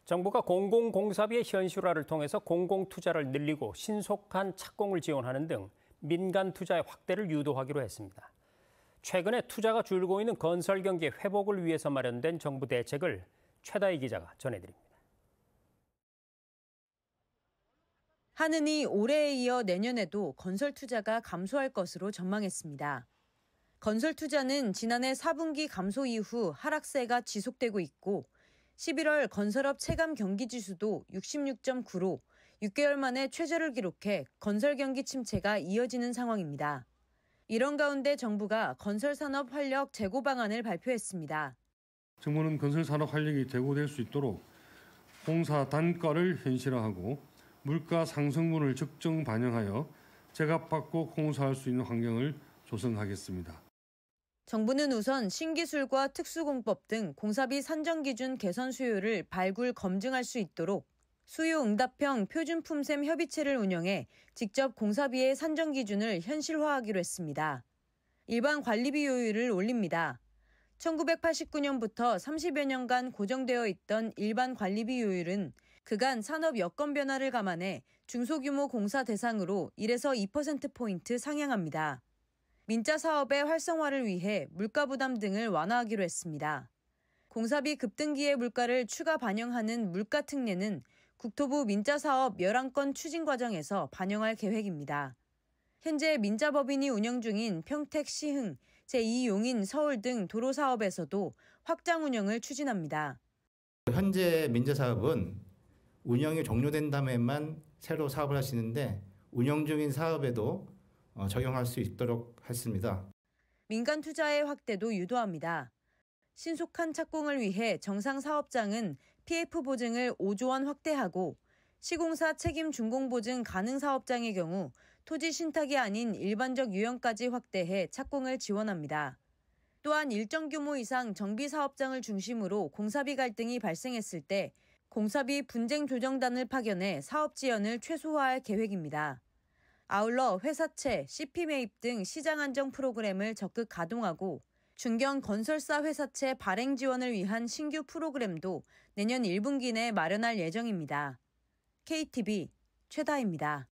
정부가 공공공사비의 현실화를 통해서 공공투자를 늘리고 신속한 착공을 지원하는 등 민간 투자의 확대를 유도하기로 했습니다. 최근에 투자가 줄고 있는 건설 경기 회복을 위해서 마련된 정부 대책을 최다희 기자가 전해드립니다. 한은이 올해에 이어 내년에도 건설 투자가 감소할 것으로 전망했습니다. 건설 투자는 지난해 4분기 감소 이후 하락세가 지속되고 있고 11월 건설업 체감 경기 지수도 66.9로 6개월 만에 최저를 기록해 건설 경기 침체가 이어지는 상황입니다. 이런 가운데 정부가 건설 산업 활력 재고 방안을 발표했습니다. 정부는 건설 산업 활력이 제고될 수 있도록 공사 단가를 현실화하고 물가 상승분을 적정 반영하여 제값받고 공사할 수 있는 환경을 조성하겠습니다. 정부는 우선 신기술과 특수공법 등 공사비 산정 기준 개선 수요를 발굴 검증할 수 있도록 수요응답형 표준품셈 협의체를 운영해 직접 공사비의 산정 기준을 현실화하기로 했습니다. 일반 관리비 요율을 올립니다. 1989년부터 30여 년간 고정되어 있던 일반 관리비 요율은 그간 산업 여건 변화를 감안해 중소규모 공사 대상으로 1에서 2%포인트 상향합니다. 민자 사업의 활성화를 위해 물가 부담 등을 완화하기로 했습니다. 공사비 급등기의 물가를 추가 반영하는 물가 특례는 국토부 민자 사업 11건 추진 과정에서 반영할 계획입니다. 현재 민자법인이 운영 중인 평택 시흥, 제2용인 서울 등 도로 사업에서도 확장 운영을 추진합니다. 현재 민자 사업은 운영이 종료된 다음에만 새로 사업을 할 수 있는데 운영 중인 사업에도 적용할 수 있도록 했습니다. 민간 투자의 확대도 유도합니다. 신속한 착공을 위해 정상 사업장은 PF 보증을 5조 원 확대하고 시공사 책임 준공 보증 가능 사업장의 경우 토지 신탁이 아닌 일반적 유형까지 확대해 착공을 지원합니다. 또한 일정 규모 이상 정비 사업장을 중심으로 공사비 갈등이 발생했을 때 공사비 분쟁 조정단을 파견해 사업 지연을 최소화할 계획입니다. 아울러 회사채, CP 매입 등 시장 안정 프로그램을 적극 가동하고 중견 건설사 회사채 발행 지원을 위한 신규 프로그램도 내년 1분기 내 마련할 예정입니다. KTV 최다희입니다.